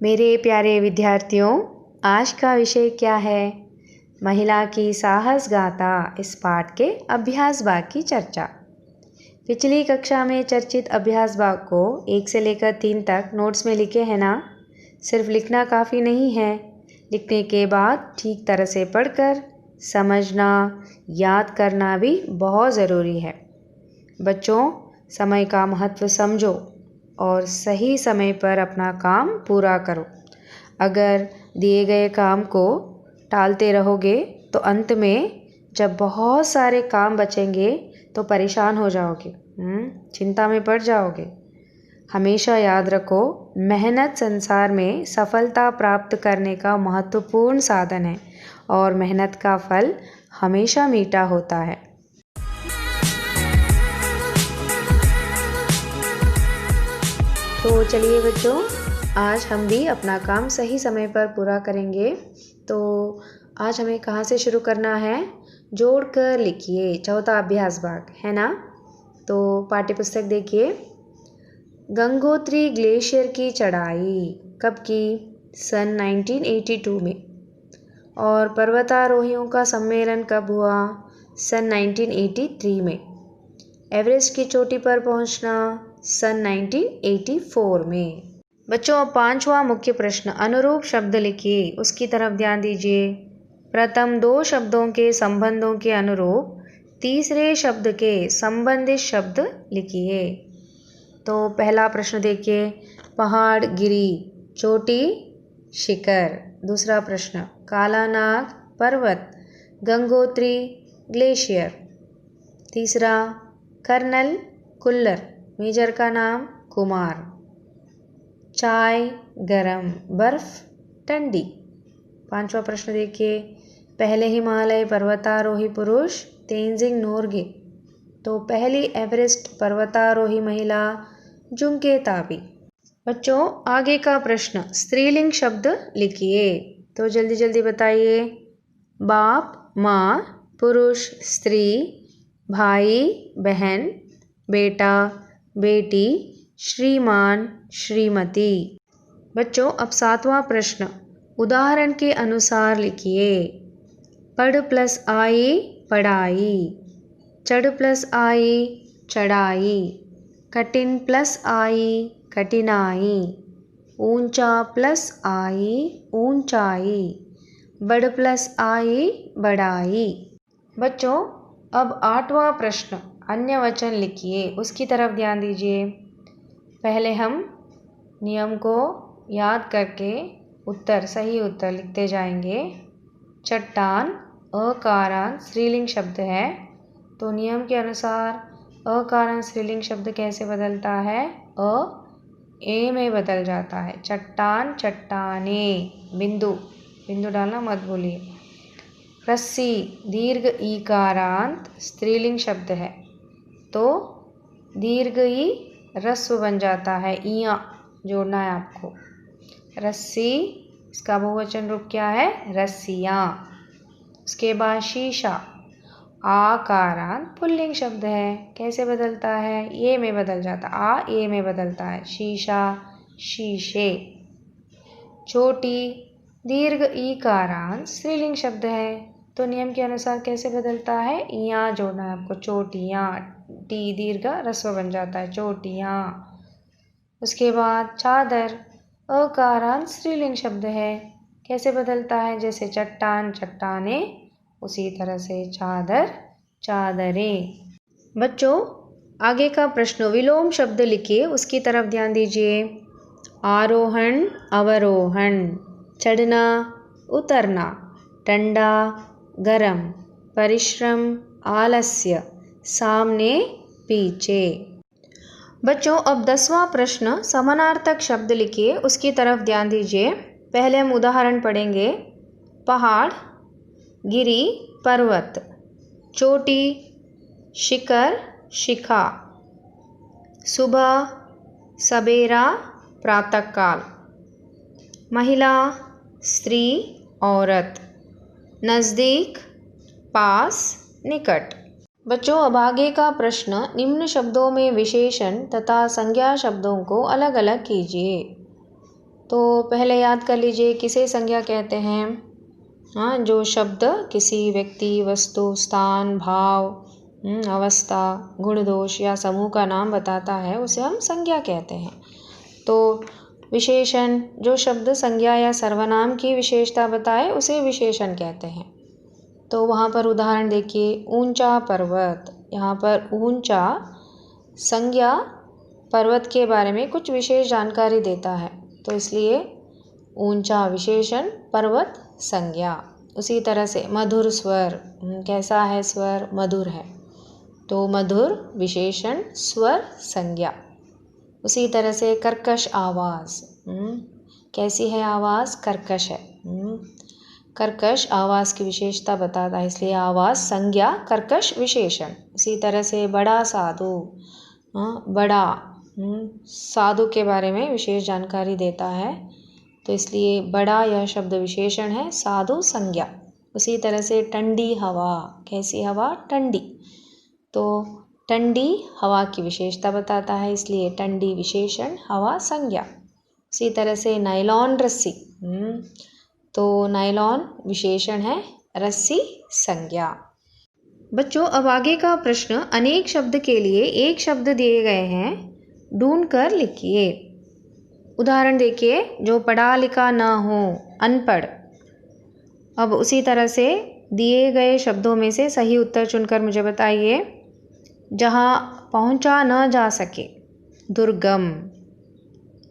मेरे प्यारे विद्यार्थियों, आज का विषय क्या है? महिला की साहस गाथा इस पाठ के अभ्यास भाग की चर्चा। पिछली कक्षा में चर्चित अभ्यास भाग को 1 से लेकर 3 तक नोट्स में लिखे हैं ना? सिर्फ लिखना काफ़ी नहीं है, लिखने के बाद ठीक तरह से पढ़कर समझना, याद करना भी बहुत ज़रूरी है। बच्चों, समय का महत्व समझो और सही समय पर अपना काम पूरा करो। अगर दिए गए काम को टालते रहोगे तो अंत में जब बहुत सारे काम बचेंगे तो परेशान हो जाओगे, चिंता में पड़ जाओगे। हमेशा याद रखो, मेहनत संसार में सफलता प्राप्त करने का महत्वपूर्ण साधन है और मेहनत का फल हमेशा मीठा होता है। तो चलिए बच्चों, आज हम भी अपना काम सही समय पर पूरा करेंगे। तो आज हमें कहाँ से शुरू करना है? जोड़कर लिखिए, चौथा अभ्यास भाग है ना। तो पाठ्य पुस्तक देखिए। गंगोत्री ग्लेशियर की चढ़ाई कब की? सन 1982 में। और पर्वतारोहियों का सम्मेलन कब हुआ? सन 1983 में। एवरेस्ट की चोटी पर पहुंचना सन 1984 में। बच्चों, अब 5वां मुख्य प्रश्न, अनुरूप शब्द लिखिए, उसकी तरफ ध्यान दीजिए। प्रथम 2 शब्दों के संबंधों के अनुरूप तीसरे शब्द के संबंधित शब्द लिखिए। तो पहला प्रश्न देखिए, पहाड़ गिरी, चोटी शिखर। दूसरा प्रश्न, काला नाग पर्वत, गंगोत्री ग्लेशियर। तीसरा, कर्नल कुल्लर, मेजर का नाम कुमार। चाय गरम, बर्फ ठंडी। 5वां प्रश्न देखिए, पहले हिमालय पर्वतारोही पुरुष तेंजिंग नोर्गे। तो पहली एवरेस्ट पर्वतारोही महिला जुंके ताबी। बच्चों, आगे का प्रश्न, स्त्रीलिंग शब्द लिखिए। तो जल्दी जल्दी बताइए। बाप माँ, पुरुष स्त्री, भाई बहन, बेटा बेटी, श्रीमान श्रीमती। बच्चों, अब 7वां प्रश्न, उदाहरण के अनुसार लिखिए। पढ़ प्लस आई पढ़ाई, चढ़ प्लस आई चढ़ाई, कठिन प्लस आई कठिनाई, ऊंचा प्लस आई ऊंचाई, बढ़ प्लस आई बढ़ाई। बच्चों, अब 8वां प्रश्न, अन्य वचन लिखिए, उसकी तरफ ध्यान दीजिए। पहले हम नियम को याद करके सही उत्तर लिखते जाएंगे। चट्टान अकारण स्त्रीलिंग शब्द है, तो नियम के अनुसार अकारण स्त्रीलिंग शब्द कैसे बदलता है? ए में बदल जाता है। चट्टान चट्टाने, बिंदु डालना मत भूलिए। रस्सी दीर्घ ईकारांत स्त्रीलिंग शब्द है, तो दीर्घ ई रस्व बन जाता है, इया जोड़ना है आपको। रस्सी, इसका बहुवचन रूप क्या है? रस्सियाँ। उसके बाद शीशा आकारांत पुल्लिंग शब्द है, कैसे बदलता है? ये में बदल जाता, ए में बदलता है, शीशा शीशे। चोटी दीर्घ ईकारांत स्त्रीलिंग शब्द है, तो नियम के अनुसार कैसे बदलता है? यहाँ जोड़ना है आपको, चोटियाँ, टी दीर्घ रस्व बन जाता है, चोटियाँ। उसके बाद चादर अकारांत स्त्रीलिंग शब्द है, कैसे बदलता है? जैसे चट्टान चट्टाने, उसी तरह से चादर चादरें। बच्चों, आगे का प्रश्न, विलोम शब्द लिखिए, उसकी तरफ ध्यान दीजिए। आरोहण अवरोहण, चढ़ना उतरना, ठंडा गरम, परिश्रम आलस्य, सामने पीछे। बच्चों, अब 10वां प्रश्न, समानार्थक शब्द लिखिए, उसकी तरफ ध्यान दीजिए। पहले हम उदाहरण पढ़ेंगे। पहाड़ गिरी पर्वत, चोटी शिखर शिखा, सुबह सवेरा प्रातःकाल, महिला स्त्री औरत, नज़दीक पास निकट। बच्चों, अब आगे का प्रश्न, निम्न शब्दों में विशेषण तथा संज्ञा शब्दों को अलग अलग कीजिए। तो पहले याद कर लीजिए किसे संज्ञा कहते हैं। हाँ, जो शब्द किसी व्यक्ति, वस्तु, स्थान, भाव, अवस्था, गुण, दोष या समूह का नाम बताता है उसे हम संज्ञा कहते हैं। तो विशेषण, जो शब्द संज्ञा या सर्वनाम की विशेषता बताए उसे विशेषण कहते हैं। तो वहाँ पर उदाहरण देखिए, ऊंचा पर्वत। यहाँ पर ऊंचा संज्ञा पर्वत के बारे में कुछ विशेष जानकारी देता है, तो इसलिए ऊंचा विशेषण, पर्वत संज्ञा। उसी तरह से मधुर स्वर, कैसा है स्वर, मधुर है, तो मधुर विशेषण, स्वर संज्ञा। उसी तरह से कर्कश आवाज़, कैसी है आवाज़, कर्कश है, कर्कश आवाज़ की विशेषता बताता है, इसलिए आवाज़ संज्ञा, कर्कश विशेषण। इसी तरह से बड़ा साधु, बड़ा साधु के बारे में विशेष जानकारी देता है, तो इसलिए बड़ा यह शब्द विशेषण है, साधु संज्ञा। उसी तरह से ठंडी हवा, कैसी हवा, ठंडी, तो ठंडी हवा की विशेषता बताता है, इसलिए ठंडी विशेषण, हवा संज्ञा। इसी तरह से नायलॉन रस्सी, तो नायलॉन विशेषण है, रस्सी संज्ञा। बच्चों, अब आगे का प्रश्न, अनेक शब्द के लिए एक शब्द दिए गए हैं, ढूंढ कर लिखिए। उदाहरण देखिए, जो पढ़ा लिखा ना हो, अनपढ़। अब उसी तरह से दिए गए शब्दों में से सही उत्तर चुनकर मुझे बताइए। जहाँ पहुँचा न जा सके, दुर्गम।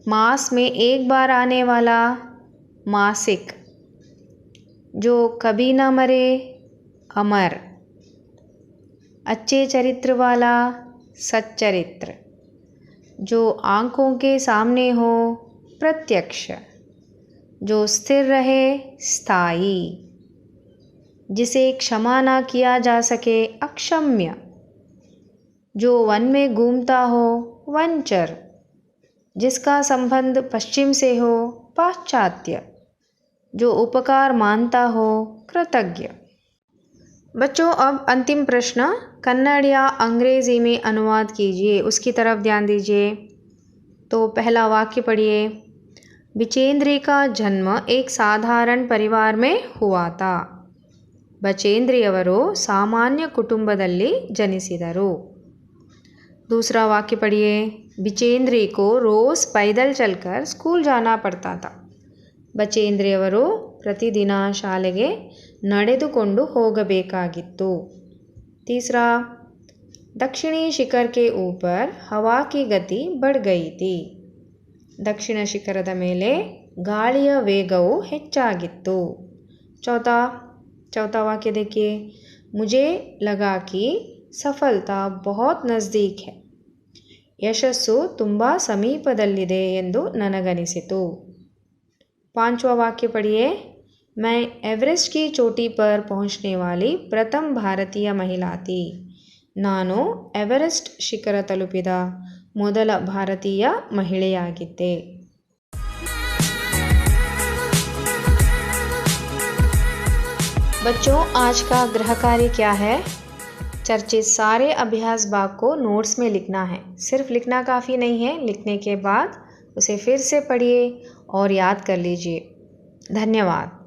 मास में एक बार आने वाला, मासिक। जो कभी न मरे, अमर। अच्छे चरित्र वाला, सच्चरित्र। जो आँखों के सामने हो, प्रत्यक्ष। जो स्थिर रहे, स्थायी। जिसे क्षमा ना किया जा सके, अक्षम्य। जो वन में घूमता हो, वनचर। जिसका संबंध पश्चिम से हो, पाश्चात्य। जो उपकार मानता हो, कृतज्ञ। बच्चों, अब अंतिम प्रश्न, कन्नड़ या अंग्रेज़ी में अनुवाद कीजिए, उसकी तरफ ध्यान दीजिए। तो पहला वाक्य पढ़िए। बिचेंद्री का जन्म एक साधारण परिवार में हुआ था। ಬಚೇಂದ್ರಿಯವರು ಸಾಮಾನ್ಯ ಕುಟುಂಬದಲ್ಲಿ ಜನಿಸಿದರು। दूसरा वाक्य पढ़िए। बिचेंद्री को रोज़ पैदल चलकर स्कूल जाना पड़ता था। ಬಚೇಂದ್ರಿಯವರು ಪ್ರತಿದಿನ ಶಾಲೆಗೆ ನಡೆದುಕೊಂಡು ಹೋಗಬೇಕಾಗಿತ್ತು। तीसरा, दक्षिणी शिखर के ऊपर हवा की गति बढ़ गई थी। दक्षिण ಶಿಖರದ ಮೇಲೆ ಗಾಳಿಯ ವೇಗವು ಹೆಚ್ಚಾಗಿತ್ತು। चौथा वाक्य देखिए। मुझे लगा कि सफलता बहुत नज़दीक है। ಯಶಸ್ಸು ತುಂಬ ಸಮೀಪದಲ್ಲಿದೆ ಎಂದು ನನಗನಿಸಿತು। पांचवा वाक्य पढ़िए। मैं एवरेस्ट की चोटी पर पहुंचने वाली प्रथम भारतीय महिला थी। ನಾನು ಎವರೆಸ್ಟ್ ಶಿಖರ ತಲುಪಿದ ಮೊದಲ ಭಾರತೀಯ ಮಹಿಳೆಯಾಗಿದ್ದೆ। बच्चों, आज का गृह कार्य क्या है? चर्चित सारे अभ्यास भाग को नोट्स में लिखना है। सिर्फ लिखना काफ़ी नहीं है, लिखने के बाद उसे फिर से पढ़िए और याद कर लीजिए। धन्यवाद।